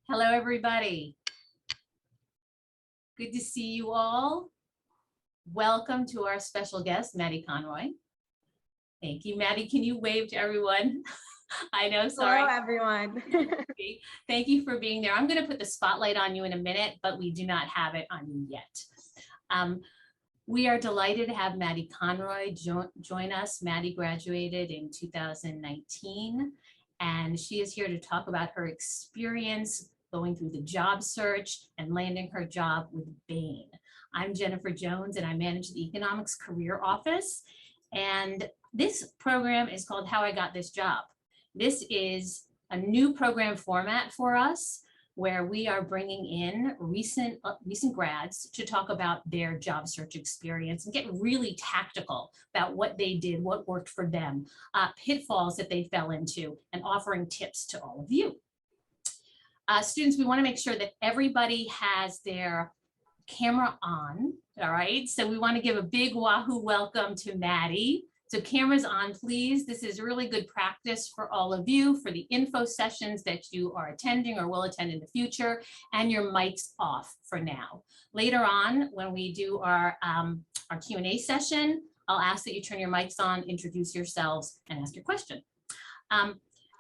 Hello, everybody. Good to see you all. Welcome to our special guest, Maddie Conroy. Thank you, Maddie. Can you wave to everyone? I know, sorry. Hello, everyone. Thank you for being there. I'm going to put the spotlight on you in a minute, but we do not have it on you yet. We are delighted to have Maddie Conroy join us. Maddie graduated in 2019, and she is here to talk about her experience going through the job search and landing her job with Bain. I'm Jennifer Jones, and I manage the Economics Career Office. And this program is called How I Got This Job. This is a new program format for us where we are bringing in recent grads to talk about their job search experience and get really tactical about what they did, what worked for them, pitfalls that they fell into, and offering tips to all of you. Students, we want to make sure that everybody has their camera on, all right? So we want to give a big wahoo welcome to Maddie. So cameras on, please. This is really good practice for all of you for the info sessions that you are attending or will attend in the future, and your mics off for now. Later on, when we do our Q&A session, I'll ask that you turn your mics on, introduce yourselves, and ask your question.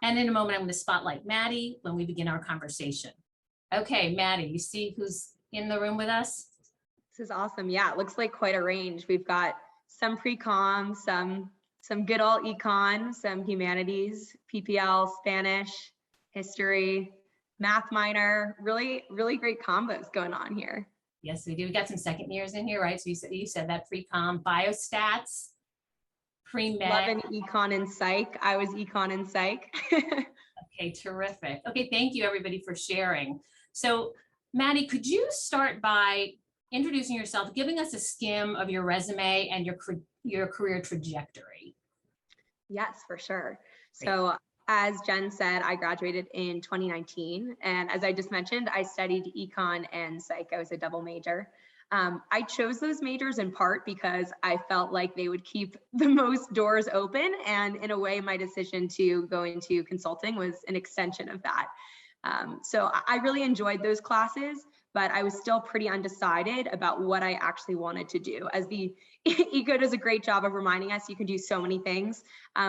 And in a moment, I'm going to spotlight Maddie when we begin our conversation. Okay, Maddie, you see who's in the room with us? This is awesome. Yeah, it looks like quite a range. We've got some pre-com, some good old econ, some humanities, PPL, Spanish, history, math minor, really great combos going on here. Yes, we do. We got some second years in here, right? So you said that pre-com, biostats, pre-med. Love an econ and psych. I was econ and psych. Okay, terrific. Okay, thank you everybody for sharing. So Maddie, could you start by introducing yourself, giving us a skim of your resume and your career trajectory? Yes, for sure. Great. So as Jen said, I graduated in 2019. And as I just mentioned, I studied econ and psych. I was a double major. I chose those majors in part because I felt like they would keep the most doors open. And in a way, my decision to go into consulting was an extension of that. So I really enjoyed those classes, but I was still pretty undecided about what I actually wanted to do. As the ECO does a great job of reminding us, you can do so many things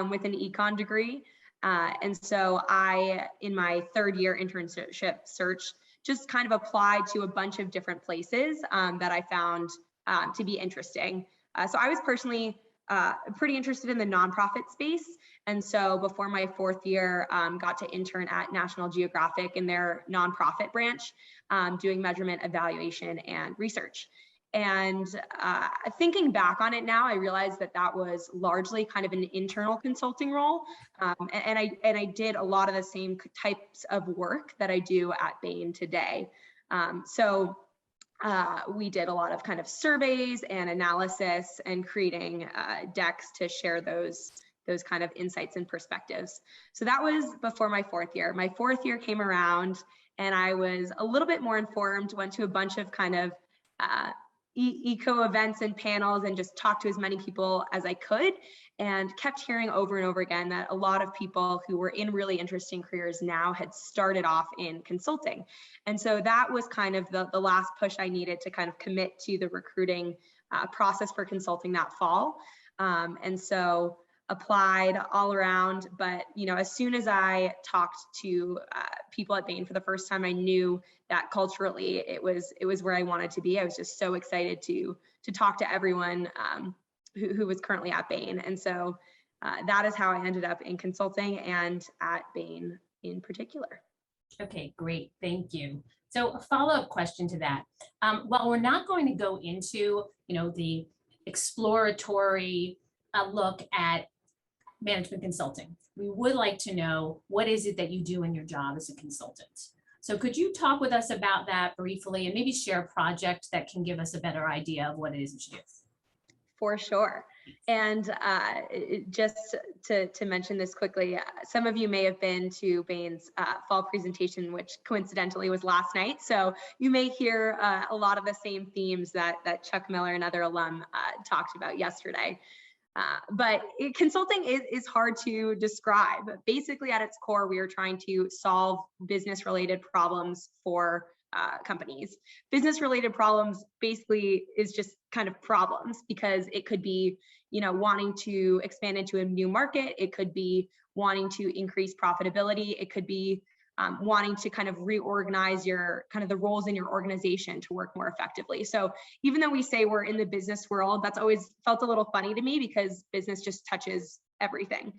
with an econ degree. And so I, in my third year internship search, just kind of applied to a bunch of different places that I found to be interesting. So I was personally pretty interested in the nonprofit space. And so before my fourth year, got to intern at National Geographic in their nonprofit branch, doing measurement, evaluation, and research. And thinking back on it now, I realized that that was largely kind of an internal consulting role. And I did a lot of the same types of work that I do at Bain today. So we did a lot of kind of surveys and analysis and creating decks to share those kind of insights and perspectives. So that was before my fourth year. My fourth year came around and I was a little bit more informed, went to a bunch of kind of eco events and panels and just talked to as many people as I could, and kept hearing over and over again that a lot of people who were in really interesting careers now had started off in consulting. And so that was kind of the last push I needed to kind of commit to the recruiting process for consulting that fall. And so applied all around, but as soon as I talked to people at Bain for the first time, I knew that culturally it was where I wanted to be. I was just so excited to talk to everyone who was currently at Bain, and so that is how I ended up in consulting and at Bain in particular. Okay, great, thank you. So a follow-up question to that. While we're not going to go into the exploratory look at management consulting, we would like to know, what is it that you do in your job as a consultant? So could you talk with us about that briefly and maybe share a project that can give us a better idea of what it is that you do? For sure. And just to mention this quickly, some of you may have been to Bain's fall presentation, which coincidentally was last night. So you may hear a lot of the same themes that Chuck Miller and other alum talked about yesterday. Consulting is hard to describe. Basically, at its core, we are trying to solve business-related problems for companies. Business-related problems basically is just kind of problems, because it could be, wanting to expand into a new market. It could be wanting to increase profitability. It could be wanting to kind of reorganize the roles in your organization to work more effectively. So even though we say we're in the business world, that's always felt a little funny to me, because business just touches everything.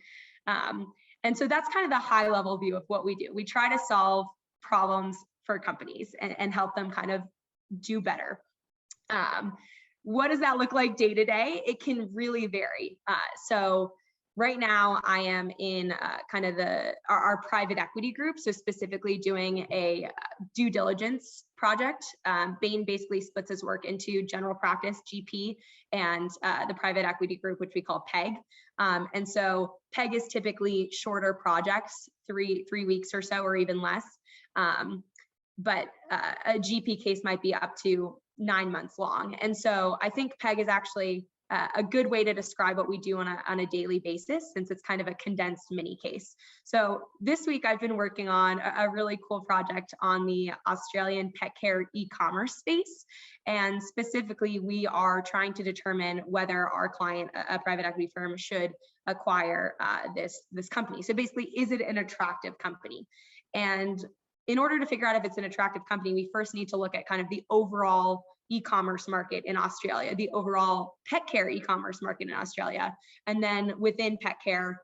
And so that's kind of the high level view of what we do. We try to solve problems for companies and help them kind of do better. What does that look like day to day? It can really vary. So right now I am in kind of our private equity group. So specifically doing a due diligence project. Bain basically splits his work into general practice, GP, and the private equity group, which we call PEG. And so PEG is typically shorter projects, three weeks or so, or even less. But a GP case might be up to 9 months long. And so I think PEG is actually a good way to describe what we do on a daily basis, since it's kind of a condensed mini case. So this week I've been working on a really cool project on the Australian pet care e-commerce space. And specifically, we are trying to determine whether our client, a private equity firm, should acquire this company. So basically, is it an attractive company? And in order to figure out if it's an attractive company, we first need to look at kind of the overall e-commerce market in Australia, the overall pet care e-commerce market in Australia. And then within pet care,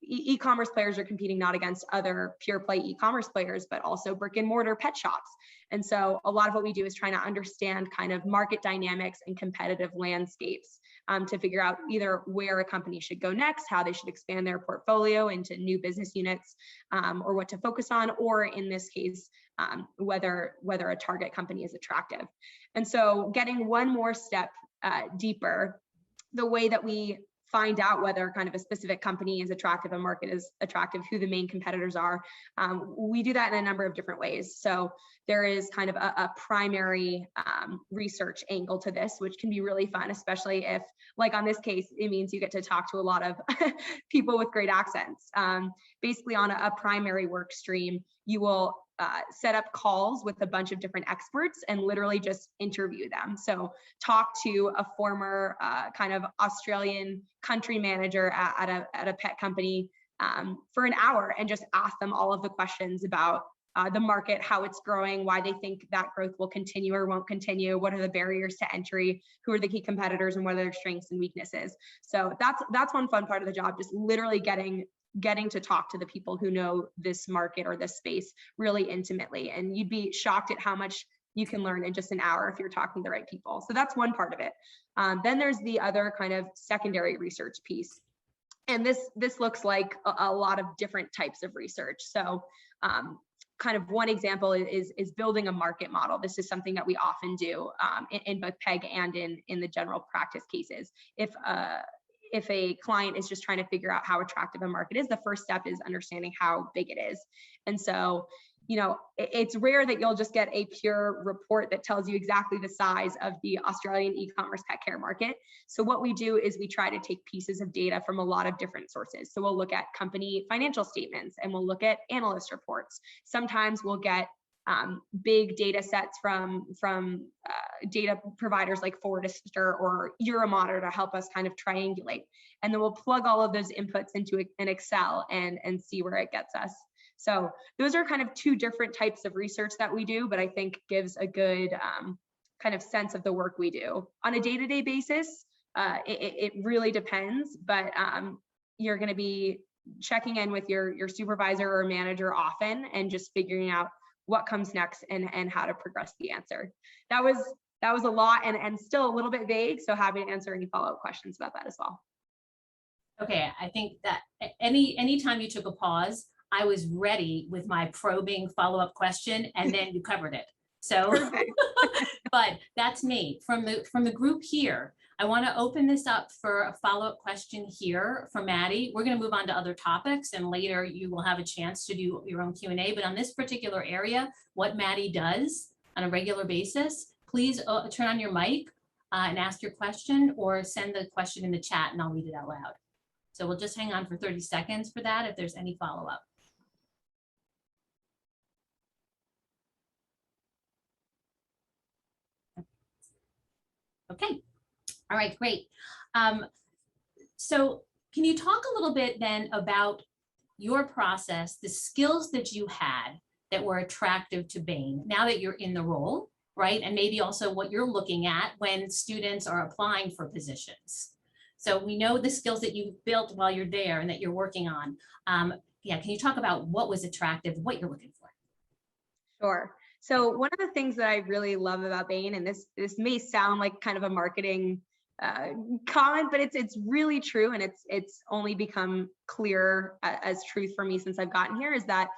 e-commerce players are competing not against other pure play e-commerce players, but also brick and mortar pet shops. And so a lot of what we do is trying to understand kind of market dynamics and competitive landscapes to figure out either where a company should go next, how they should expand their portfolio into new business units, or what to focus on, or in this case, whether a target company is attractive. And so getting one more step deeper, the way that we find out whether kind of a specific company is attractive, a market is attractive, who the main competitors are, we do that in a number of different ways. So there is kind of a primary research angle to this, which can be really fun, especially if, like on this case, it means you get to talk to a lot of people with great accents. Basically on a primary work stream, you will set up calls with a bunch of different experts and literally just interview them. So talk to a former kind of Australian country manager at a pet company for an hour and just ask them all of the questions about the market, how it's growing, why they think that growth will continue or won't continue, what are the barriers to entry, who are the key competitors, and what are their strengths and weaknesses. So that's one fun part of the job, just literally getting to talk to the people who know this market or this space really intimately. And you'd be shocked at how much you can learn in just an hour if you're talking to the right people. So that's one part of it. Then there's the other kind of secondary research piece. And this looks like a lot of different types of research. So kind of one example is building a market model. This is something that we often do in both PEG and in the general practice cases. If a client is just trying to figure out how attractive a market is, the first step is understanding how big it is. And so, it's rare that you'll just get a pure report that tells you exactly the size of the Australian e-commerce pet care market. So what we do is we try to take pieces of data from a lot of different sources. So we'll look at company financial statements and we'll look at analyst reports. Sometimes we'll get big data sets from data providers like Forrester or Euromonitor to help us kind of triangulate. And then we'll plug all of those inputs into an Excel and see where it gets us. So those are kind of two different types of research that we do, but I think gives a good kind of sense of the work we do. On a day-to-day basis, it really depends, but you're going to be checking in with your supervisor or manager often and just figuring out what comes next and how to progress the answer. That was a lot and still a little bit vague, so happy to answer any follow-up questions about that as well. Okay, I think that anytime you took a pause, I was ready with my probing follow-up question, and then you covered it. So, but that's me. From the group here, I want to open this up for a follow-up question here for Maddie. We're going to move on to other topics, and later you will have a chance to do your own Q&A. But on this particular area, what Maddie does on a regular basis, please turn on your mic. and ask your question, or send the question in the chat and I'll read it out loud. So we'll just hang on for 30 seconds for that if there's any follow-up. Okay, all right, great. So can you talk a little bit then about your process, the skills that you had that were attractive to Bain now that you're in the role, right? And maybe also what you're looking at when students are applying for positions. So we know the skills that you've built while you're there and that you're working on. Yeah, can you talk about what was attractive, what you're looking for? Sure. So one of the things that I really love about Bain, and this may sound like kind of a marketing comment, but it's really true, and it's only become clear as truth for me since I've gotten here, is that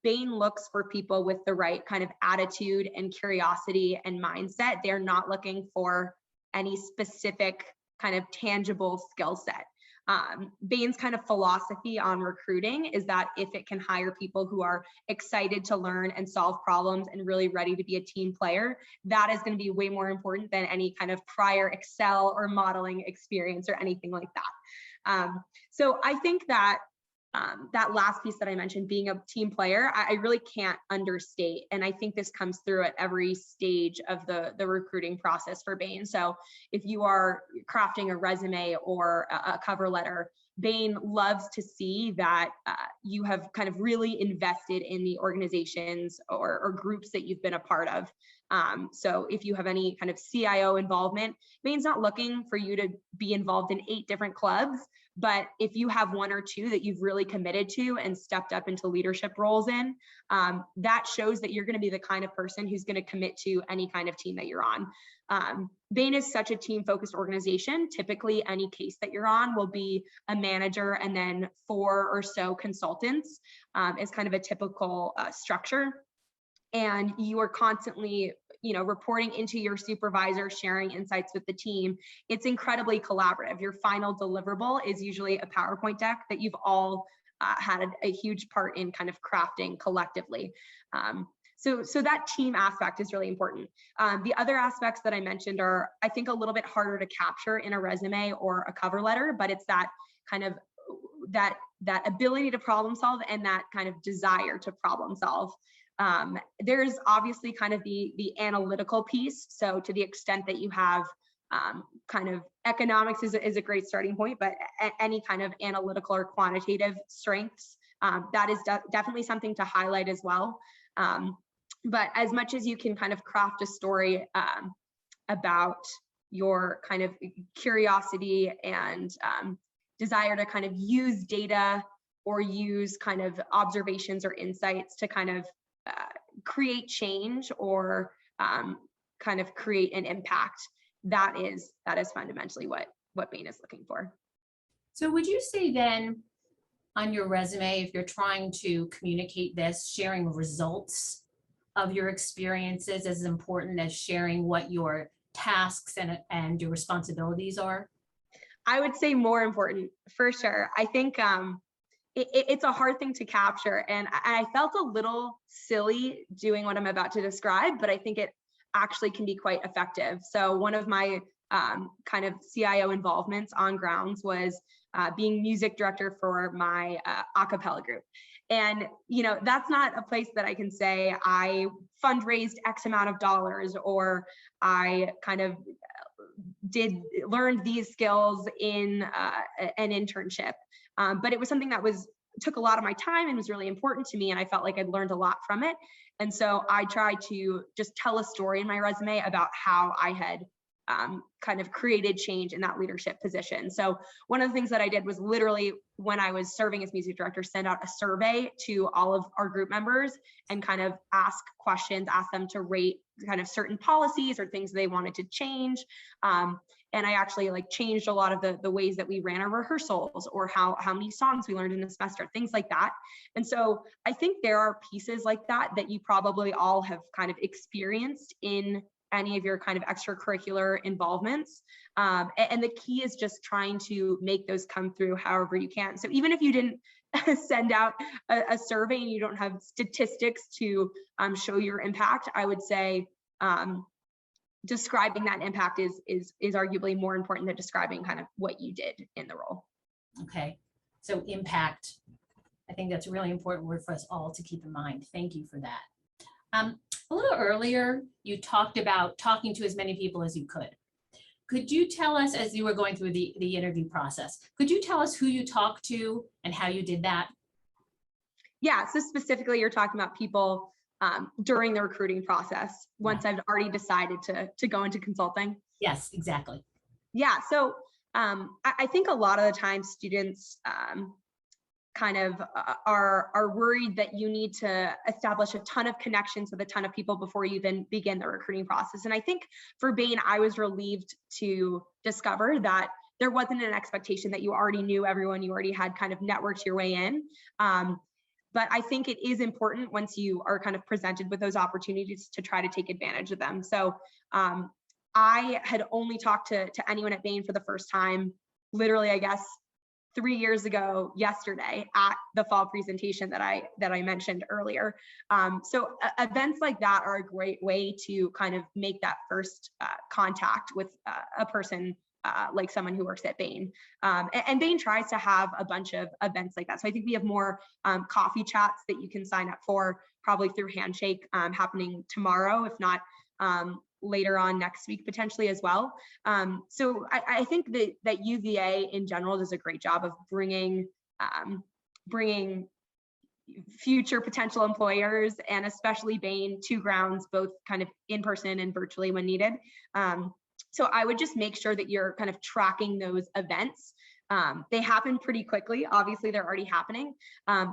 Bain looks for people with the right kind of attitude and curiosity and mindset. They're not looking for any specific kind of tangible skill set. Bain's kind of philosophy on recruiting is that if it can hire people who are excited to learn and solve problems and really ready to be a team player, that is going to be way more important than any kind of prior Excel or modeling experience or anything like that. So I think that that last piece that I mentioned, being a team player, I really can't understate. And I think this comes through at every stage of the recruiting process for Bain. So if you are crafting a resume or a cover letter, Bain loves to see that you have kind of really invested in the organizations or groups that you've been a part of. So if you have any kind of CIO involvement, Bain's not looking for you to be involved in 8 different clubs, but if you have 1 or 2 that you've really committed to and stepped up into leadership roles in, that shows that you're going to be the kind of person who's going to commit to any kind of team that you're on. Bain is such a team-focused organization. Typically, any case that you're on will be a manager and then 4 or so consultants is kind of a typical structure. And you are constantly, reporting into your supervisor, sharing insights with the team. It's incredibly collaborative. Your final deliverable is usually a PowerPoint deck that you've all had a huge part in kind of crafting collectively. So that team aspect is really important. The other aspects that I mentioned are, I think, a little bit harder to capture in a resume or a cover letter, but it's that kind of that ability to problem solve and that kind of desire to problem solve. There's obviously kind of the analytical piece. So to the extent that you have kind of economics is a great starting point, but any kind of analytical or quantitative strengths, that is definitely something to highlight as well. But as much as you can kind of craft a story about your kind of curiosity and desire to kind of use data or use kind of observations or insights to kind of create change or kind of create an impact, that is fundamentally what Bain is looking for. So would you say then on your resume, if you're trying to communicate this, sharing results of your experiences is as important as sharing what your tasks and your responsibilities are? I would say more important, for sure. I think it's a hard thing to capture, and I felt a little silly doing what I'm about to describe, but I think it actually can be quite effective. So one of my kind of CIO involvements on grounds was being music director for my a cappella group. And, that's not a place that I can say I fundraised X amount of dollars or I kind of learned these skills in an internship. But it was something that took a lot of my time and was really important to me. And I felt like I'd learned a lot from it. And so I tried to just tell a story in my resume about how I had kind of created change in that leadership position. So one of the things that I did was literally, when I was serving as music director, send out a survey to all of our group members and kind of ask questions, ask them to rate kind of certain policies or things they wanted to change. And I actually changed a lot of the ways that we ran our rehearsals or how many songs we learned in a semester, things like that. And so I think there are pieces like that you probably all have kind of experienced in any of your kind of extracurricular involvements. And the key is just trying to make those come through however you can. So even if you didn't send out a survey and you don't have statistics to show your impact, I would say describing that impact is arguably more important than describing kind of what you did in the role. Okay, so impact, I think that's a really important word for us all to keep in mind. Thank you for that. A little earlier, you talked about talking to as many people as you could. Could you tell us, as you were going through the interview process, could you tell us who you talked to and how you did that? Yeah, so specifically you're talking about people during the recruiting process, once I've already decided to go into consulting. Yes, exactly. Yeah, so I think a lot of the time students kind of are worried that you need to establish a ton of connections with a ton of people before you then begin the recruiting process. And I think for Bain, I was relieved to discover that there wasn't an expectation that you already knew everyone, you already had kind of networked your way in. But I think it is important once you are kind of presented with those opportunities to try to take advantage of them. So I had only talked to anyone at Bain for the first time, literally, I guess, 3 years ago yesterday at the fall presentation that I mentioned earlier. So events like that are a great way to kind of make that first contact with a person like someone who works at Bain. And Bain tries to have a bunch of events like that. So I think we have more coffee chats that you can sign up for, probably through Handshake, happening tomorrow, if not later on next week potentially as well. So I think that UVA in general does a great job of bringing future potential employers, and especially Bain, to grounds, both kind of in person and virtually when needed. So I would just make sure that you're kind of tracking those events. They happen pretty quickly. Obviously, they're already happening.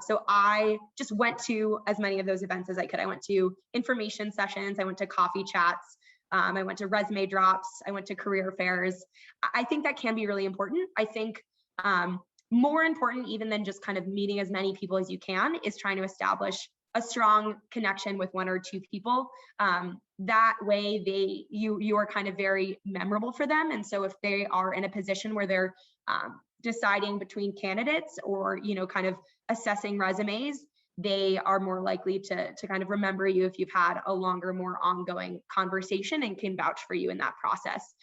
So I just went to as many of those events as I could. I went to information sessions. I went to coffee chats. I went to resume drops. I went to career fairs. I think that can be really important. I think more important even than just kind of meeting as many people as you can is trying to establish a strong connection with 1 or 2 people. That way you are kind of very memorable for them. And so if they are in a position where they're deciding between candidates or, kind of assessing resumes, they are more likely to kind of remember you if you've had a longer, more ongoing conversation and can vouch for you in that process.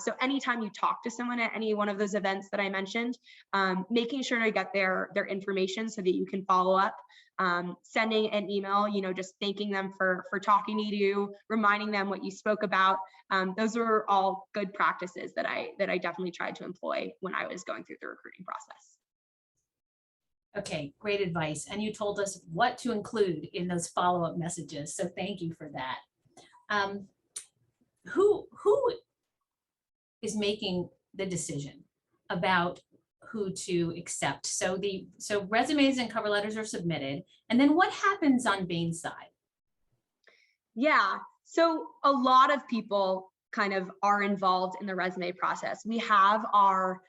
So anytime you talk to someone at any one of those events that I mentioned, making sure to get their information so that you can follow up, sending an email, just thanking them for talking to you, reminding them what you spoke about. Those are all good practices that I definitely tried to employ when I was going through the recruiting process. Okay, great advice. And you told us what to include in those follow-up messages. So thank you for that. Who is making the decision about who to accept? So resumes and cover letters are submitted. And then what happens on Bain's side? Yeah, so a lot of people kind of are involved in the resume process. We have our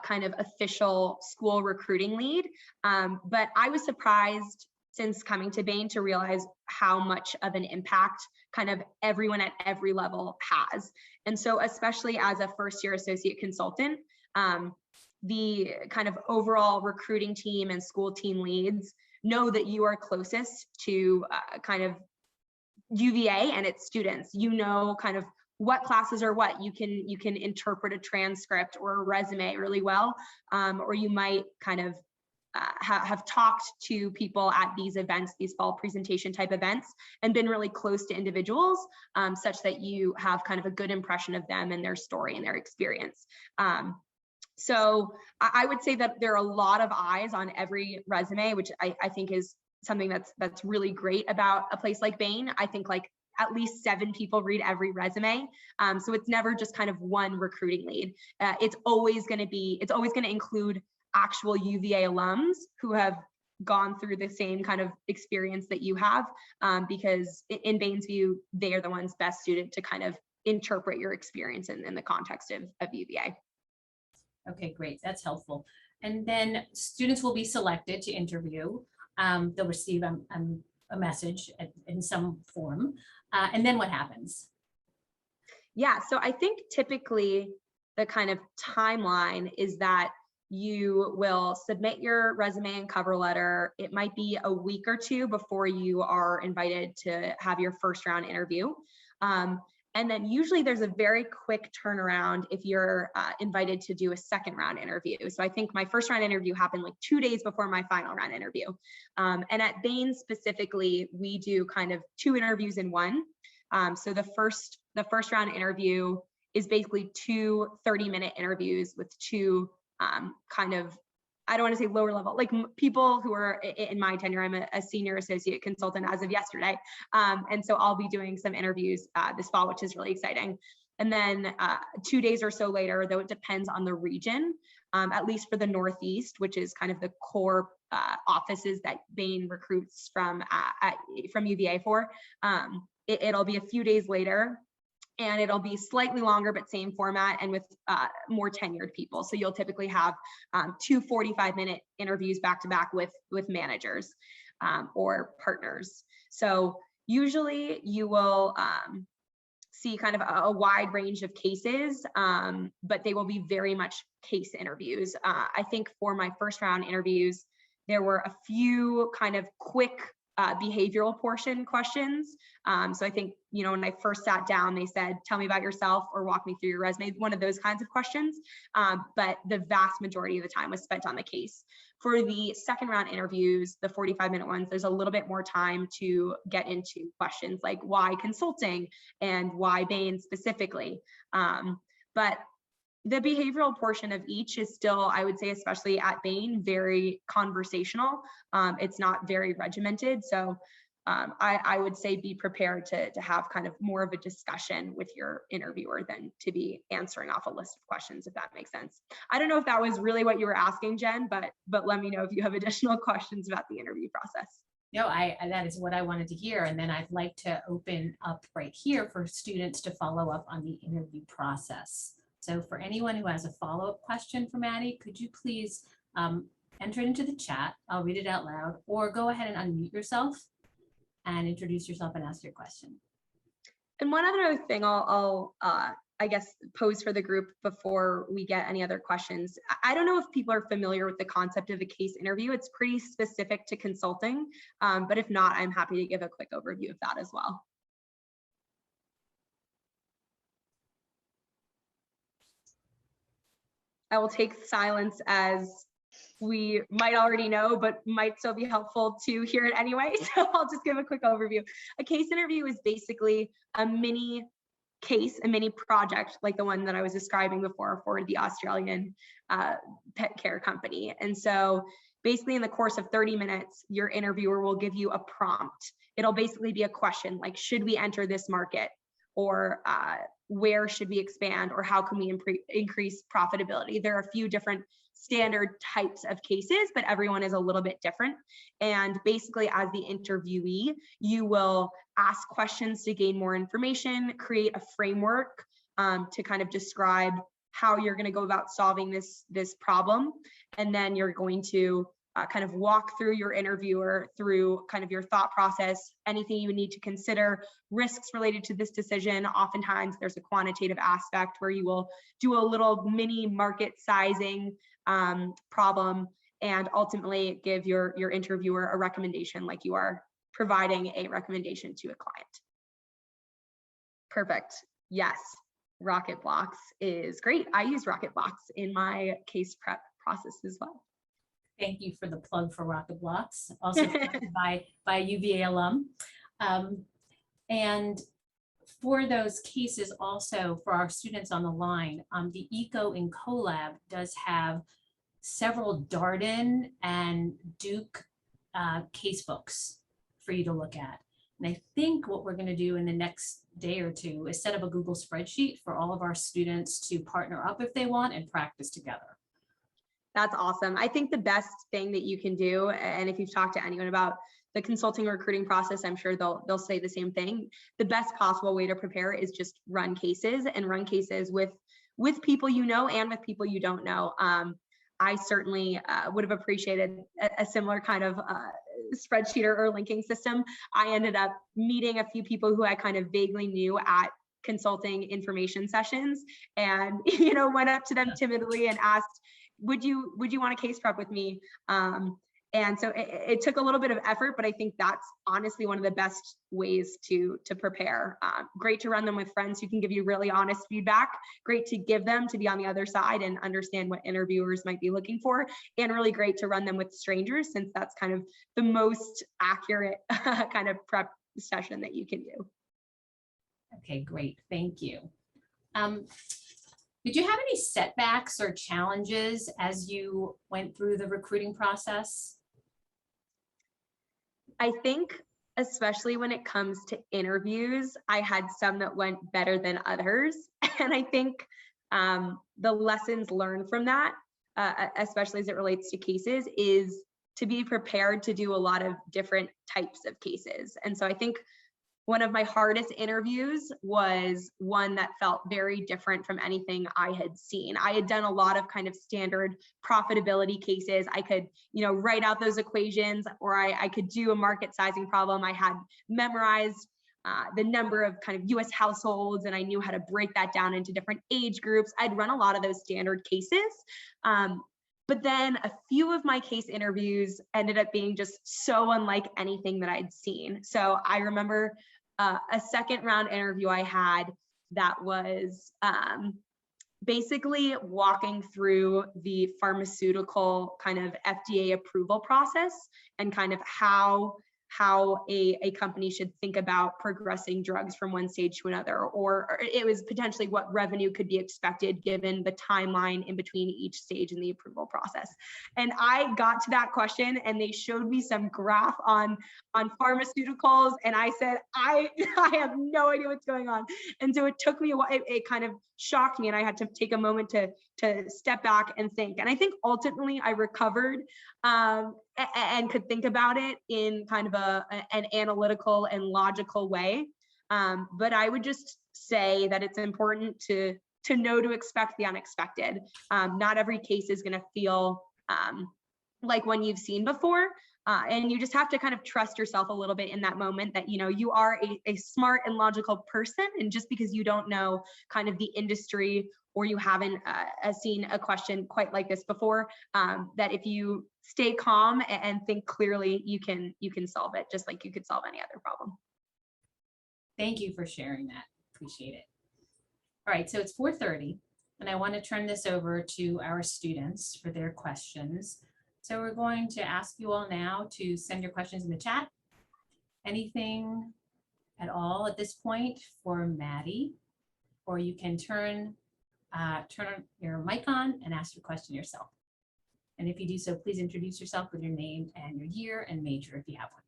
kind of official school recruiting lead. But I was surprised since coming to Bain to realize how much of an impact kind of everyone at every level has. And so especially as a first-year associate consultant, the kind of overall recruiting team and school team leads know that you are closest to kind of UVA and its students. Kind of what classes are what. You can interpret a transcript or a resume really well, or you might kind of have talked to people at these events, these fall presentation type events, and been really close to individuals, such that you have kind of a good impression of them and their story and their experience. So I would say that there are a lot of eyes on every resume, which I think is something that's really great about a place like Bain. I think like at least 7 people read every resume. So it's never just kind of one recruiting lead. It's always going to include actual UVA alums who have gone through the same kind of experience that you have, because in Bain's view, they are the ones best suited to kind of interpret your experience in the context of UVA. Okay, great. That's helpful. And then students will be selected to interview. They'll receive a message in some form. And then what happens? Yeah, so I think typically the kind of timeline is that you will submit your resume and cover letter. It might be a week or 2 before you are invited to have your first round interview. And then usually there's a very quick turnaround if you're invited to do a second round interview. So I think my first round interview happened like 2 days before my final round interview. And at Bain specifically, we do kind of 2 interviews in one. So the first round interview is basically 2 30-minute interviews with 2 kind of, I don't want to say lower level, like people who are in my tenure. I'm a senior associate consultant as of yesterday. And so I'll be doing some interviews this fall, which is really exciting. And then 2 days or so later, though it depends on the region, at least for the Northeast, which is kind of the core offices that Bain recruits from UVA for, it'll be a few days later. And it'll be slightly longer, but same format and with more tenured people. So you'll typically have 2 45-minute interviews back to back with managers or partners. So usually you will see kind of a wide range of cases, but they will be very much case interviews. I think for my first round interviews, there were a few kind of quick behavioral portion questions. So I think, when I first sat down, they said, tell me about yourself or walk me through your resume, one of those kinds of questions. But the vast majority of the time was spent on the case. For the second round interviews, the 45-minute ones, there's a little bit more time to get into questions like why consulting and why Bain specifically. But the behavioral portion of each is still, I would say, especially at Bain, very conversational. It's not very regimented. So I would say be prepared to have kind of more of a discussion with your interviewer than to be answering off a list of questions, if that makes sense. I don't know if that was really what you were asking, Jen, but let me know if you have additional questions about the interview process. No, that is what I wanted to hear. And then I'd like to open up right here for students to follow up on the interview process. So for anyone who has a follow-up question for Maddie, could you please enter it into the chat? I'll read it out loud, or go ahead and unmute yourself and introduce yourself and ask your question. And one other thing I'll I guess pose for the group before we get any other questions. I don't know if people are familiar with the concept of a case interview. It's pretty specific to consulting, but if not, I'm happy to give a quick overview of that as well. I will take silence as we might already know, but might still be helpful to hear it anyway. So I'll just give a quick overview. A case interview is basically a mini case, a mini project like the one that I was describing before for the Australian pet care company. And so basically in the course of 30 minutes, your interviewer will give you a prompt. It'll basically be a question like, should we enter this market? Or where should we expand? Or how can we increase profitability? There are a few different standard types of cases, but everyone is a little bit different. And basically as the interviewee, you will ask questions to gain more information, create a framework to kind of describe how you're going to go about solving this problem. And then you're going to kind of walk through your interviewer through kind of your thought process, anything you need to consider, risks related to this decision. Oftentimes there's a quantitative aspect where you will do a little mini market sizing problem and ultimately give your interviewer a recommendation like you are providing a recommendation to a client. Perfect. Yes, Rocket Blocks is great. I use Rocket Blocks in my case prep process as well. Thank you for the plug for Rocket Blocks, also by UVA alum. And for those cases also for our students on the line, the ECO in Collab does have several Darden and Duke case books for you to look at. And I think what we're going to do in the next day or two is set up a Google spreadsheet for all of our students to partner up if they want and practice together. That's awesome. I think the best thing that you can do, and if you've talked to anyone about the consulting recruiting process, I'm sure they'll say the same thing. The best possible way to prepare is just run cases with people you know and with people you don't know. I certainly would have appreciated a similar kind of spreadsheet or linking system. I ended up meeting a few people who I kind of vaguely knew at consulting information sessions, and went up to them timidly and asked, would you want a case prep with me? And so it took a little bit of effort, but I think that's honestly one of the best ways to prepare. Great to run them with friends who can give you really honest feedback. Great to give them to be on the other side and understand what interviewers might be looking for. And really great to run them with strangers, since that's kind of the most accurate kind of prep session that you can do. Okay, great. Thank you. Did you have any setbacks or challenges as you went through the recruiting process? I think especially when it comes to interviews, I had some that went better than others. And I think the lessons learned from that, especially as it relates to cases, is to be prepared to do a lot of different types of cases. And so I think one of my hardest interviews was one that felt very different from anything I had seen. I had done a lot of kind of standard profitability cases. I could, write out those equations, or I could do a market sizing problem. I had memorized the number of kind of US households, and I knew how to break that down into different age groups. I'd run a lot of those standard cases. But then a few of my case interviews ended up being just so unlike anything that I'd seen. So I remember a second round interview I had that was basically walking through the pharmaceutical kind of FDA approval process and kind of how a company should think about progressing drugs from one stage to another, or it was potentially what revenue could be expected given the timeline in between each stage in the approval process. And I got to that question and they showed me some graph on pharmaceuticals, and I said, I have no idea what's going on. And so it took me a while. It kind of shocked me, and I had to take a moment to step back and think. And I think ultimately I recovered and could think about it in kind of an analytical and logical way. But I would just say that it's important to know to expect the unexpected. Not every case is going to feel like one you've seen before. And you just have to kind of trust yourself a little bit in that moment that, you are a smart and logical person. And just because you don't know kind of the industry, or you haven't seen a question quite like this before, that if you stay calm and think clearly, you can solve it just like you could solve any other problem. Thank you for sharing that. Appreciate it. All right, so it's 4:30, and I want to turn this over to our students for their questions. So we're going to ask you all now to send your questions in the chat. Anything at all at this point for Maddie, or you can turn your mic on and ask your question yourself. And if you do so, please introduce yourself with your name and your year and major if you have one.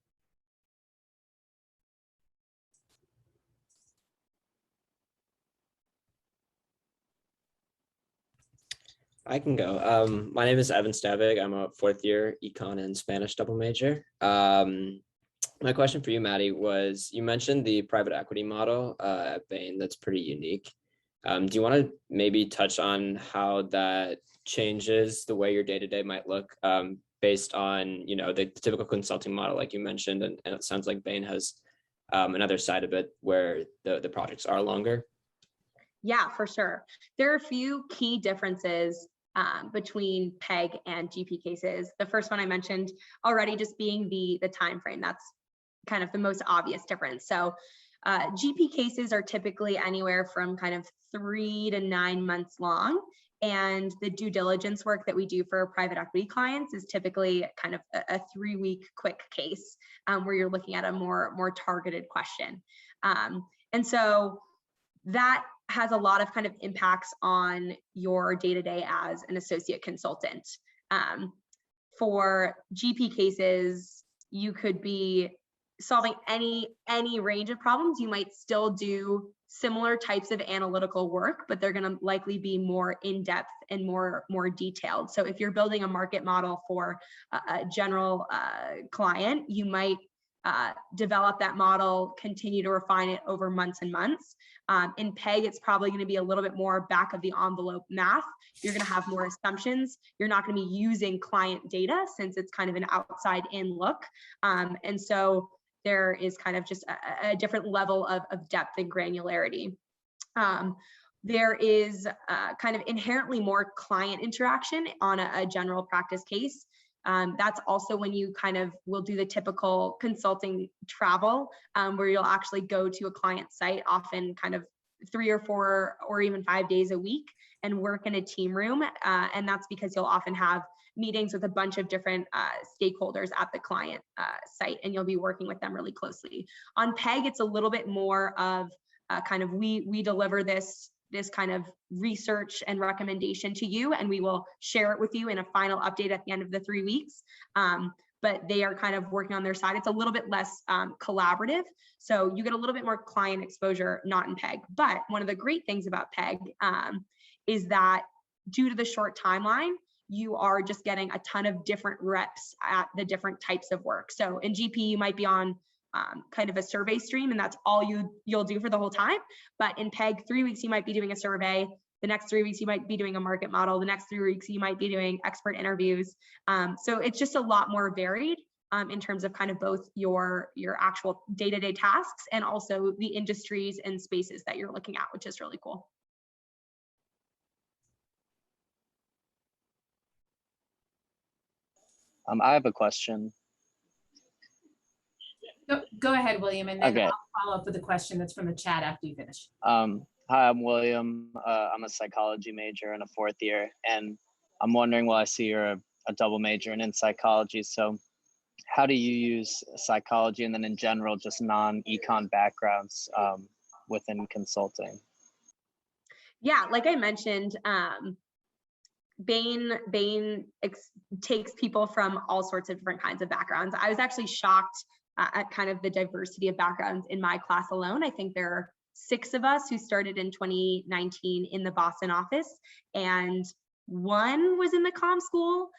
I can go. My name is Evan Stavig. I'm a fourth year econ and Spanish double major. My question for you, Maddie, was you mentioned the private equity model at Bain. That's pretty unique. Do you want to maybe touch on how that changes the way your day-to-day might look based on, the typical consulting model, like you mentioned, and it sounds like Bain has another side of it where the projects are longer? Yeah, for sure. There are a few key differences between PEG and GP cases. The first one I mentioned already, just being the time frame. That's kind of the most obvious difference. So GP cases are typically anywhere from kind of 3 to 9 months long. And the due diligence work that we do for private equity clients is typically kind of a 3-week quick case where you're looking at a more targeted question. And so that has a lot of kind of impacts on your day-to-day as an associate consultant. For GP cases, you could be solving any range of problems. You might still do similar types of analytical work, but they're going to likely be more in-depth and more detailed. So if you're building a market model for a general client, you might develop that model, continue to refine it over months and months. In PEG, it's probably going to be a little bit more back of the envelope math. You're going to have more assumptions. You're not going to be using client data since it's kind of an outside in look. And so there is kind of just a different level of depth and granularity. There is kind of inherently more client interaction on a general practice case. That's also when you kind of will do the typical consulting travel, where you'll actually go to a client site, often kind of 3 or 4 or even 5 days a week, and work in a team room. And that's because you'll often have meetings with a bunch of different stakeholders at the client site, and you'll be working with them really closely. On PEG, it's a little bit more of kind of we deliver this kind of research and recommendation to you, and we will share it with you in a final update at the end of the 3 weeks. But they are kind of working on their side. It's a little bit less collaborative. So you get a little bit more client exposure, not in PEG. But one of the great things about PEG is that due to the short timeline, you are just getting a ton of different reps at the different types of work. So in GP, you might be on kind of a survey stream, and that's all you'll do for the whole time. But in PEG, 3 weeks, you might be doing a survey. The next 3 weeks, you might be doing a market model. The next 3 weeks, you might be doing expert interviews. So it's just a lot more varied in terms of kind of both your actual day-to-day tasks and also the industries and spaces that you're looking at, which is really cool. I have a question. Go ahead, William, and then Okay. I'll follow up with a question that's from the chat after you finish. Hi, I'm William. I'm a psychology major in a 4th year, and I'm wondering, well, I see you're a double major in psychology. So how do you use psychology and then in general, just non-econ backgrounds within consulting? Yeah, like I mentioned, Bain takes people from all sorts of different kinds of backgrounds. I was actually shocked at kind of the diversity of backgrounds in my class alone. I think there are 6 of us who started in 2019 in the Boston office, and 1 was in the comm school.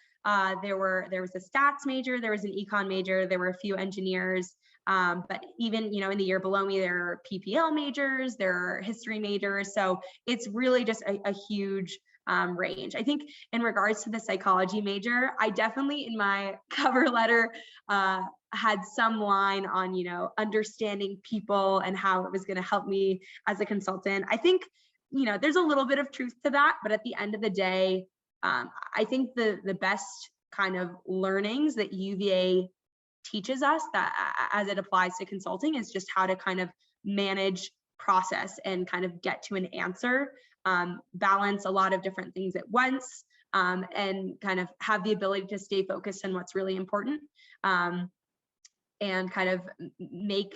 There was a stats major, there was an econ major, there were a few engineers, but even, in the year below me, there are PPL majors, there are history majors. So it's really just a huge range. I think in regards to the psychology major, I definitely in my cover letter had some line on, understanding people and how it was going to help me as a consultant. I think, there's a little bit of truth to that, but at the end of the day, I think the best kind of learnings that UVA teaches us that as it applies to consulting is just how to kind of manage process and kind of get to an answer, balance a lot of different things at once, and kind of have the ability to stay focused on what's really important, and kind of make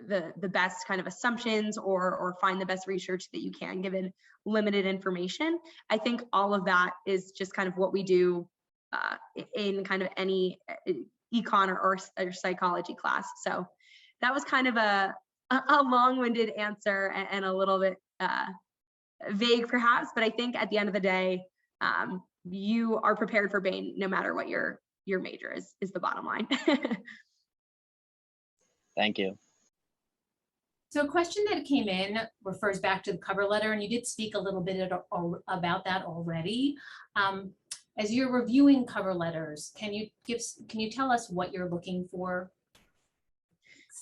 the best kind of assumptions or find the best research that you can given limited information. I think all of that is just kind of what we do in kind of any econ or psychology class. So that was kind of a long-winded answer and a little bit vague perhaps, but I think at the end of the day, you are prepared for Bain no matter what your major is the bottom line. Thank you. So a question that came in refers back to the cover letter, and you did speak a little bit about that already. As you're reviewing cover letters, can you tell us what you're looking for?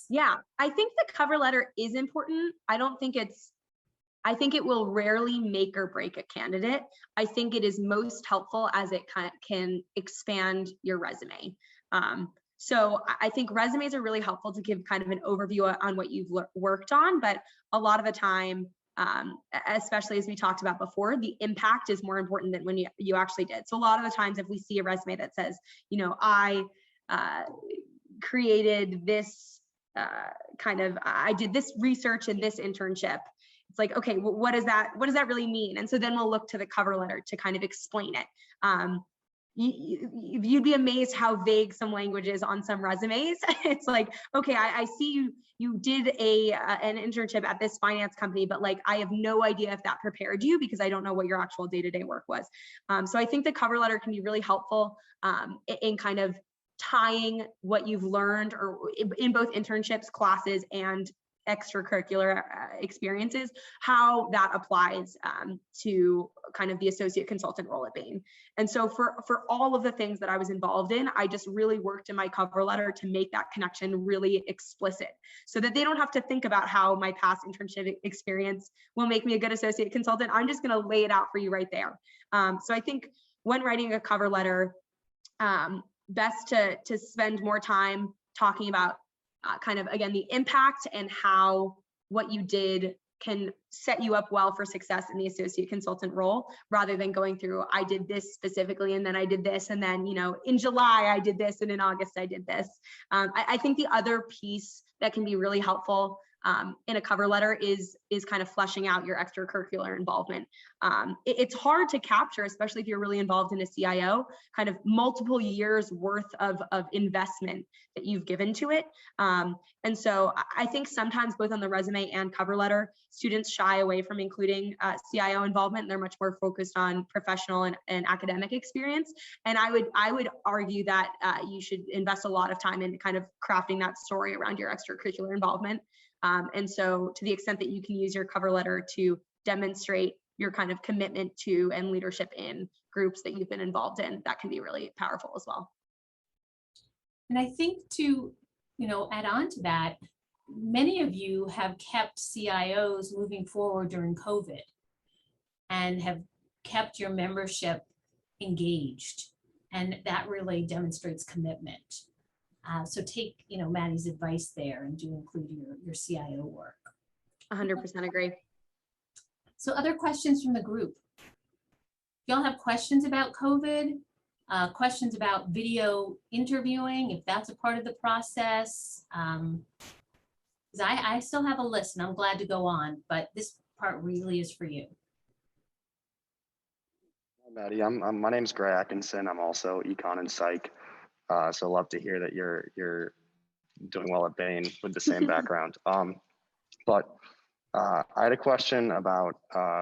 Yeah, I think the cover letter is important. I think it will rarely make or break a candidate. I think it is most helpful as it can expand your resume. So I think resumes are really helpful to give kind of an overview on what you've worked on, but a lot of the time, especially as we talked about before, the impact is more important than when you actually did. So a lot of the times if we see a resume that says, I created this I did this research in this internship, it's like, okay, well, what does that really mean? And so then we'll look to the cover letter to kind of explain it. You'd be amazed how vague some language is on some resumes. It's like, okay, I see you did an internship at this finance company, but like, I have no idea if that prepared you because I don't know what your actual day-to-day work was. So I think the cover letter can be really helpful in kind of tying what you've learned or in both internships, classes, and extracurricular experiences, how that applies to kind of the associate consultant role at Bain. And so for all of the things that I was involved in, I just really worked in my cover letter to make that connection really explicit so that they don't have to think about how my past internship experience will make me a good associate consultant. I'm just going to lay it out for you right there. So I think when writing a cover letter, best to spend more time talking about kind of, again, the impact and how what you did can set you up well for success in the associate consultant role, rather than going through, I did this specifically, and then I did this, and then, you know, in July I did this, and in August I did this. I think the other piece that can be really helpful in a cover letter is kind of fleshing out your extracurricular involvement. It's hard to capture, especially if you're really involved in a CIO, kind of multiple years worth of investment that you've given to it. And so I think sometimes both on the resume and cover letter, students shy away from including CIO involvement. They're much more focused on professional and academic experience. And I would argue that you should invest a lot of time in kind of crafting that story around your extracurricular involvement. And so to the extent that you can use your cover letter to demonstrate your kind of commitment to and leadership in groups that you've been involved in, that can be really powerful as well. And I think to, you know, add on to that, many of you have kept CIOs moving forward during COVID and have kept your membership engaged. And that really demonstrates commitment. So take, you know, Maddie's advice there and do include your CIO work. 100% agree. So other questions from the group? Y'all have questions about COVID? Questions about video interviewing, if that's a part of the process? Because I still have a list and I'm glad to go on, but this part really is for you. Hi, Maddie, my name's Gray Atkinson. I'm also econ and psych. So love to hear that you're doing well at Bain with the same background. But I had a question about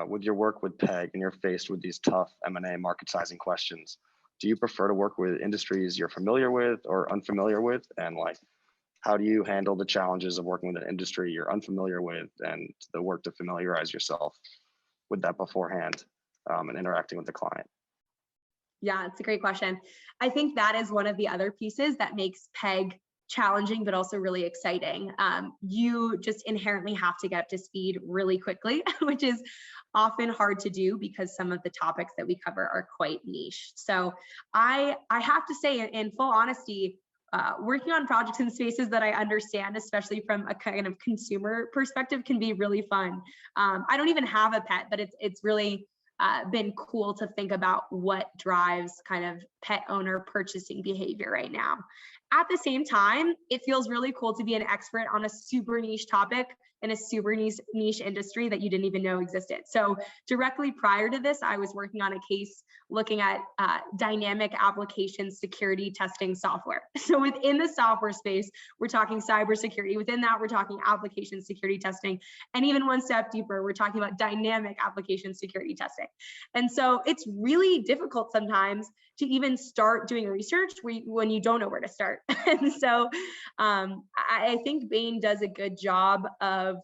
with your work with PEG, and you're faced with these tough M&A market sizing questions. Do you prefer to work with industries you're familiar with or unfamiliar with? And like, how do you handle the challenges of working with an industry you're unfamiliar with and the work to familiarize yourself with that beforehand and interacting with the client? Yeah, it's a great question. I think that is one of the other pieces that makes PEG challenging, but also really exciting. You just inherently have to get up to speed really quickly, which is often hard to do because some of the topics that we cover are quite niche. So I have to say, in full honesty, working on projects in spaces that I understand, especially from a kind of consumer perspective, can be really fun. I don't even have a pet, but it's really been cool to think about what drives kind of pet owner purchasing behavior right now. At the same time, it feels really cool to be an expert on a super niche topic in a super niche industry that you didn't even know existed. So directly prior to this, I was working on a case looking at dynamic application security testing software. So within the software space, we're talking cybersecurity. Within that, we're talking application security testing. And even one step deeper, we're talking about dynamic application security testing. And so it's really difficult sometimes to even start doing research when you don't know where to start. And so I think Bain does a good job of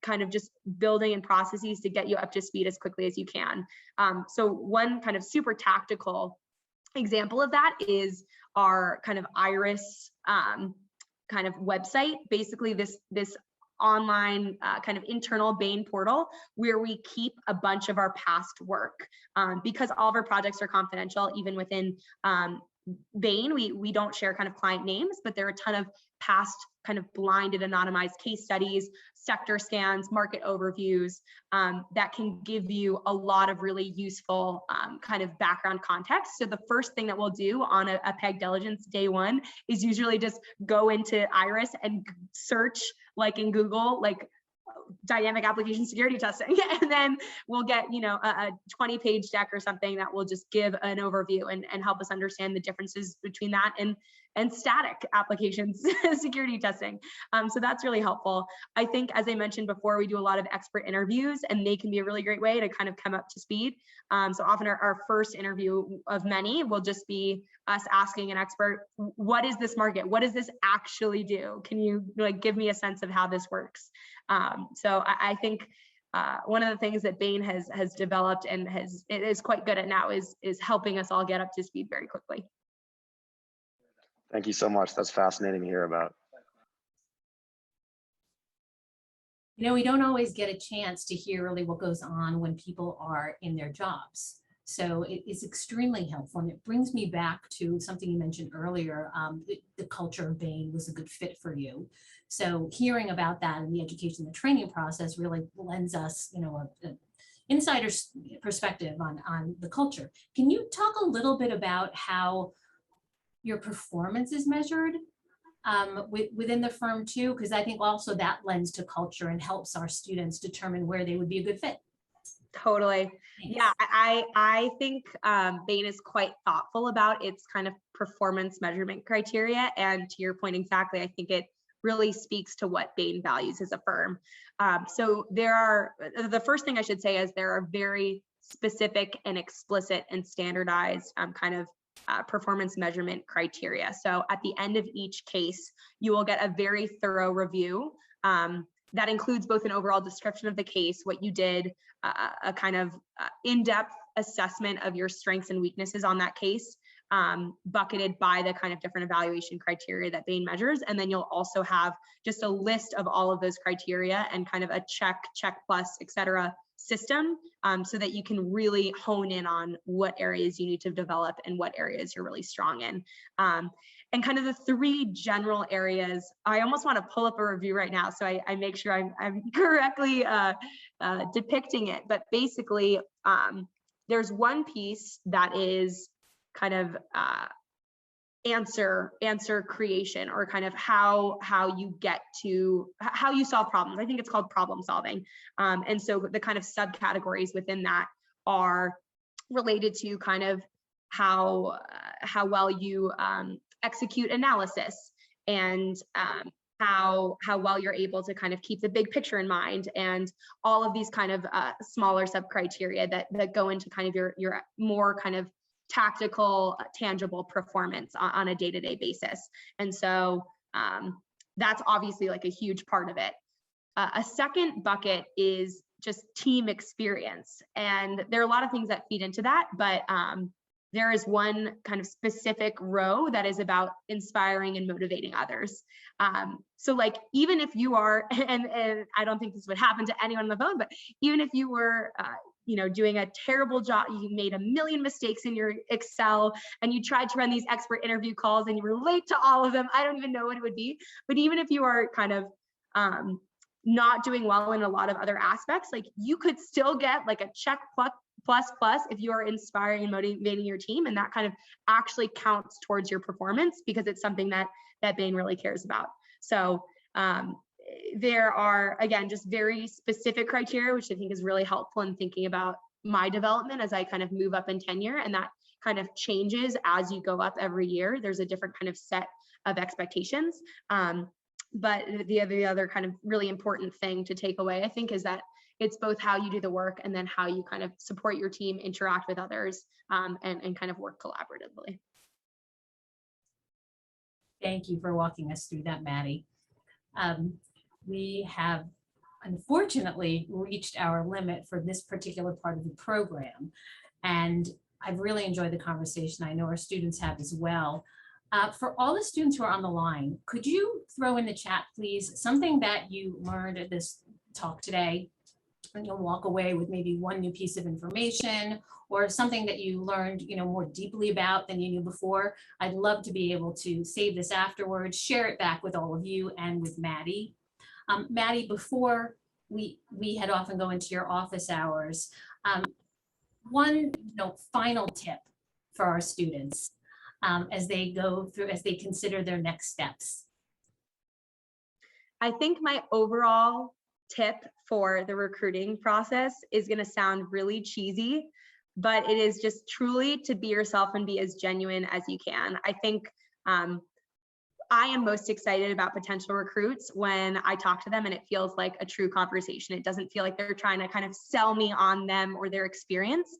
kind of just building in processes to get you up to speed as quickly as you can. So one kind of super tactical example of that is our kind of Iris kind of website. Basically this online kind of internal Bain portal where we keep a bunch of our past work because all of our projects are confidential. Even within Bain, we don't share kind of client names, but there are a ton of past kind of blinded anonymized case studies, sector scans, market overviews that can give you a lot of really useful kind of background context. So the first thing that we'll do on a PEG diligence day one is usually just go into Iris and search, like in Google, like dynamic application security testing, and then we'll get, you know, a 20-page deck or something that will just give an overview and help us understand the differences between that and static applications security testing. So that's really helpful. I think, as I mentioned before, we do a lot of expert interviews, and they can be a really great way to kind of come up to speed. So often our first interview of many will just be us asking an expert, what is this market? What does this actually do? Can you like give me a sense of how this works? So I think one of the things that Bain has developed and is quite good at now is helping us all get up to speed very quickly. Thank you so much. That's fascinating to hear about. You know, we don't always get a chance to hear really what goes on when people are in their jobs. So it is extremely helpful. And it brings me back to something you mentioned earlier. The culture of Bain was a good fit for you. So hearing about that in the education and the training process really lends us, an insider's perspective on the culture. Can you talk a little bit about how your performance is measured within the firm too? Because I think also that lends to culture and helps our students determine where they would be a good fit. Totally. Thanks. Yeah, I think Bain is quite thoughtful about its kind of performance measurement criteria. And to your point exactly, I think it really speaks to what Bain values as a firm. So the first thing I should say is there are very specific and explicit and standardized kind of performance measurement criteria. So at the end of each case, you will get a very thorough review that includes both an overall description of the case, what you did, a kind of in-depth assessment of your strengths and weaknesses on that case, bucketed by the kind of different evaluation criteria that Bain measures. And then you'll also have just a list of all of those criteria and kind of a check plus, et cetera, system, so that you can really hone in on what areas you need to develop and what areas you're really strong in. And kind of the three general areas, I almost want to pull up a review right now so I make sure I'm correctly depicting it. But basically, there's one piece that is kind of answer creation, or kind of how you get to how you solve problems. I think it's called problem solving. And so the kind of subcategories within that are related to kind of how well you execute analysis, and how well you're able to kind of keep the big picture in mind, and all of these kind of smaller sub criteria that go into kind of your more kind of tactical, tangible performance on a day-to-day basis. And so that's obviously like a huge part of it. A second bucket is just team experience. And there are a lot of things that feed into that, but there is one kind of specific row that is about inspiring and motivating others. So like, even if you are, and I don't think this would happen to anyone on the phone, but even if you were, doing a terrible job, you made a million mistakes in your Excel, and you tried to run these expert interview calls and you were late to all of them, I don't even know what it would be. But even if you are kind of not doing well in a lot of other aspects, like you could still get like a check plus if you are inspiring and motivating your team, and that kind of actually counts towards your performance, because it's something that Bain really cares about. So there are, again, just very specific criteria, which I think is really helpful in thinking about my development as I kind of move up in tenure, and that kind of changes as you go up every year. There's a different kind of set of expectations. But the other kind of really important thing to take away, I think, is that it's both how you do the work and then how you kind of support your team, interact with others, and kind of work collaboratively. Thank you for walking us through that, Maddie. We have unfortunately reached our limit for this particular part of the program, and I've really enjoyed the conversation. I know our students have as well. For all the students who are on the line, could you throw in the chat, please, something that you learned at this talk today, and you'll walk away with maybe one new piece of information, or something that you learned, more deeply about than you knew before. I'd love to be able to save this afterwards, share it back with all of you and with Maddie. Maddie, before we head off and go into your office hours, one final tip for our students as they consider their next steps. I think my overall tip for the recruiting process is going to sound really cheesy, but it is just truly to be yourself and be as genuine as you can. I think I am most excited about potential recruits when I talk to them and it feels like a true conversation. It doesn't feel like they're trying to kind of sell me on them or their experience.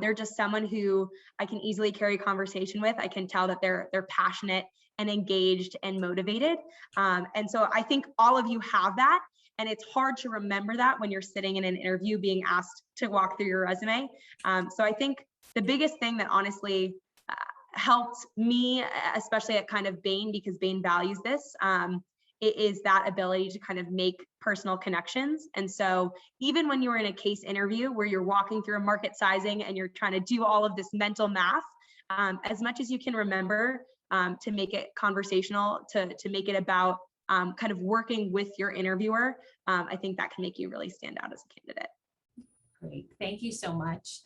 They're just someone who I can easily carry a conversation with. I can tell that they're passionate and engaged and motivated. And so I think all of you have that. And it's hard to remember that when you're sitting in an interview being asked to walk through your resume. So I think the biggest thing that honestly helped me, especially at kind of Bain, because Bain values this, it is that ability to kind of make personal connections. And so even when you're in a case interview where you're walking through a market sizing and you're trying to do all of this mental math, as much as you can remember to make it conversational, to make it about kind of working with your interviewer, I think that can make you really stand out as a candidate. Great, thank you so much.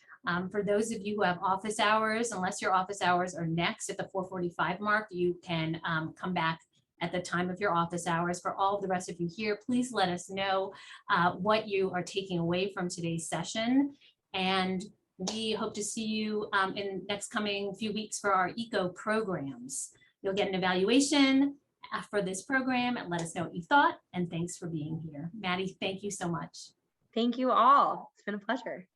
For those of you who have office hours, unless your office hours are next at the 4:45 mark, you can come back at the time of your office hours. For all of the rest of you here, please let us know what you are taking away from today's session. And we hope to see you in next coming few weeks for our ECO programs. You'll get an evaluation for this program and let us know what you thought. And thanks for being here. Maddie, thank you so much. Thank you all. It's been a pleasure.